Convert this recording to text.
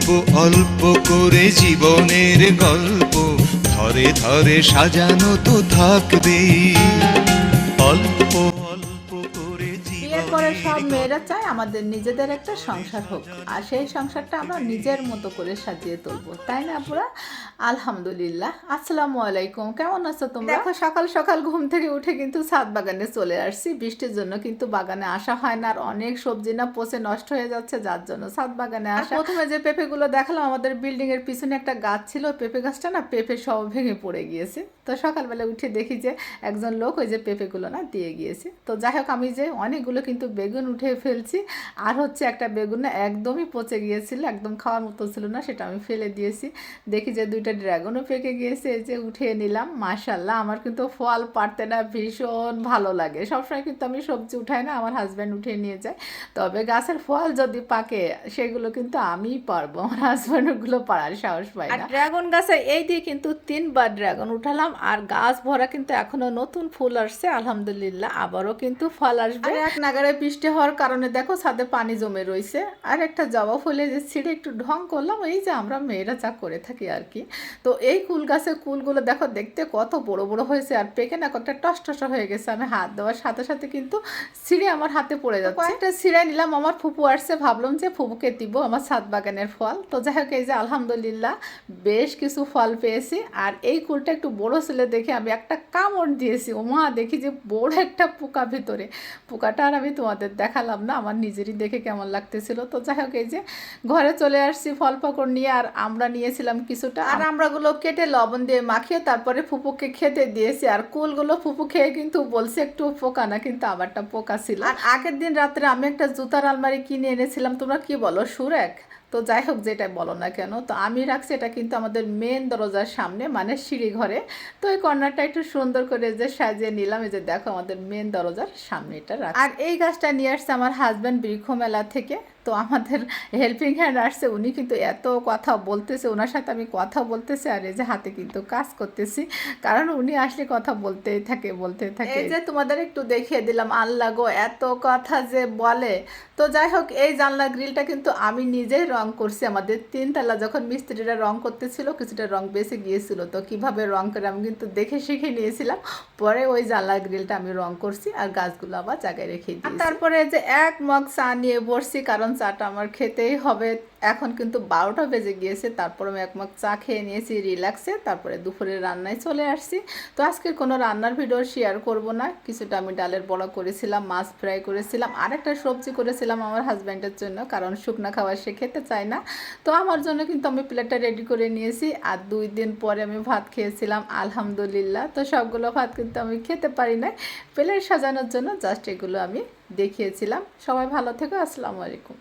অল্প অল্প করে জীবনের গল্প ধরে ধরে সাজানো তো থাকবেই। অল্প অল্প করে বিয়ের পরে সব জীবনের মেয়েরা চায় আমাদের নিজেদের একটা সংসার হোক, আর সেই সংসারটা আমরা নিজের মতো করে সাজিয়ে তুলবো, তাই না আপুরা? আলহামদুলিল্লাহ। আসসালামু আলাইকুম, কেমন আছো তোমরা? দেখো, সকাল সকাল ঘুম থেকে উঠে কিন্তু ছাদ বাগানে চলে আসছি। বৃষ্টির জন্য কিন্তু বাগানে আসা হয় না, আর অনেক সবজি না পচে নষ্ট হয়ে যাচ্ছে, যার জন্য ছাদ বাগানে আসা। প্রথমে যে পেঁপেগুলো দেখালাম, আমাদের বিল্ডিং এর পিছনে একটা গাছ ছিল, পেঁপে গাছটা না পেঁপে সব ভেঙে পড়ে গিয়েছে। তো সকালবেলা উঠে দেখি যে একজন লোক ওই যে পেঁপেগুলো না দিয়ে গিয়েছে। তো যাই হোক, আমি যে অনেকগুলো কিন্তু বেগুন উঠে ফেলছি, আর হচ্ছে একটা বেগুন না একদমই পচে গিয়েছিল, একদম খাওয়ার মতো ছিল না, সেটা আমি ফেলে দিয়েছি। দেখি যে দুইটা ড্রাগনও পেকে গিয়েছে, এই যে উঠিয়ে নিলাম। মাশাল্লাহ, আমার কিন্তু ফল পাড়তে না ভীষণ ভালো লাগে। সবসময় কিন্তু আমি সবজি উঠাই না, আমার হাজব্যান্ড উঠিয়ে নিয়ে যায়। তবে গাছের ফল যদি পাকে সেগুলো কিন্তু আমিই পারবো, আমার হাজব্যান্ড ওগুলো পাড়ার সাহস পায় না। ড্রাগন গাছে এই দিয়ে কিন্তু 3বার ড্রাগন উঠালাম, আর গাছ ভরা কিন্তু এখনো নতুন ফুল আসছে। আলহামদুলিল্লাহ, আবারও কিন্তু ফল আসবে। আর এক নাগারে বৃষ্টি হওয়ার কারণে দেখো ছাদে পানি জমে রয়েছে। আর একটা জবা ফুলে যে ছিঁড়ে একটু ঢং করলাম, এই যে আমরা মেয়েরা যা করে থাকি আর কি। তো এই কুল গাছের কুলগুলো দেখো দেখতে কত বড় বড় হয়েছে, আর পেকে না কতটা টসটসা হয়ে গেছে। আমি হাত দেওয়ার সাথে সাথে কিন্তু ছিঁড়ে আমার হাতে পড়ে যাচ্ছে। কয়েকটা ছিঁড়ে নিলাম, আমার ফুপু আসছে, ভাবলাম যে ফুপুকে দিব আমার ছাদ বাগানের ফল। তো যাই হোক, এই যে আলহামদুলিল্লাহ বেশ কিছু ফল পেয়েছি। আর এই কুলটা একটু বড় ছিল দেখে আমি একটা কামড় দিয়েছি, ওমা দেখি যে বড় একটা পোকা ভিতরে। পোকাটা আর আমি তোমাদের দেখালাম না, আমার নিজেরই দেখে কেমন লাগতেছিল। তো যাই হোক, এই যে ঘরে চলে আসছি ফল পাকড় নিয়ে, আর আমরা নিয়েছিলাম কিছুটা, আর আমরাগুলো কেটে লবণ দিয়ে মাখিয়ে তারপরে ফুপুকে খেতে দিয়েছি। আর কুলগুলো ফুপু খেয়ে কিন্তু বলছে একটু পোকা না, কিন্তু আমারটা পোকা ছিল। আর আগের দিন রাত্রে আমি একটা জুতার আলমারি কিনে এনেছিলাম, তোমরা কি বলো, সুরেখ? তো যাই হোক, যেটা বলো না কেন, তো আমি রাখছি এটা কিন্তু আমাদের মেন দরজার সামনে, মানে সিঁড়ি ঘরে। তো এই কর্নারটা একটু সুন্দর করে যে সাজিয়ে নিলাম, এই যে দেখো আমাদের মেন দরজার সামনে এটা রাখছি। আর এই গাছটা নিয়ে আসছে আমার হাজব্যান্ড বৃক্ষ মেলা থেকে। তো আমাদের হেল্পিং হ্যান্ড আসছে, উনি কিন্তু এত কথা বলতেছে, ওনার সাথে আমি কথা বলতেছি, আর এই যে হাতে কিন্তু কাজ করতেছি, কারণ উনি আসলে কথা বলতেই থাকে বলতে থাকে। এই যে তোমাদের একটু দেখিয়ে দিলাম, আল্লাহ গো এত কথা যে বলে। তো যাই হোক, এই জানলা গ্রিলটা কিন্তু আমি নিজেই রং করছি। আমাদের 3 তলা যখন মিস্ত্রিরা রং করতেছিল, কিছুটা রং বেঁচে গিয়েছিল, তো কিভাবে রং করে আমি কিন্তু দেখে শিখে নিয়েছিলাম। পরে ওই জানলা গ্রিলটা আমি রং করছি, আর গাছগুলো আবার জায়গায় রেখে দিই। তারপরে যে এক মগ চা নিয়ে বসছি, কারণ চাটা আমার খেতেই হবে। এখন কিন্তু 12টা বেজে গিয়েছে, তারপর আমি এক মগ চা খেয়ে নিয়েছি রিল্যাক্সে। তারপরে দুপুরে রান্নায় চলে আসছি। তো আজকে কোনো রান্নার ভিডিও শেয়ার করব না। কিছুটা আমি ডালের বড়া করেছিলাম, মাছ ফ্রাই করেছিলাম, আর একটা সবজি করেছিলাম আমার হাজব্যান্ডের জন্য, কারণ শুকনা খাবার সে খেতে চায় না। তো আমার জন্য কিন্তু আমি প্লেটটা রেডি করে নিয়েছি। আর 2 দিন পরে আমি ভাত খেয়েছিলাম আলহামদুলিল্লাহ। তো সবগুলো ভাত কিন্তু আমি খেতে পারি না, প্লেট সাজানোর জন্য জাস্ট এগুলো আমি দেখিয়েছিলাম। সবাই ভালো থেকো, আসসালামু আলাইকুম।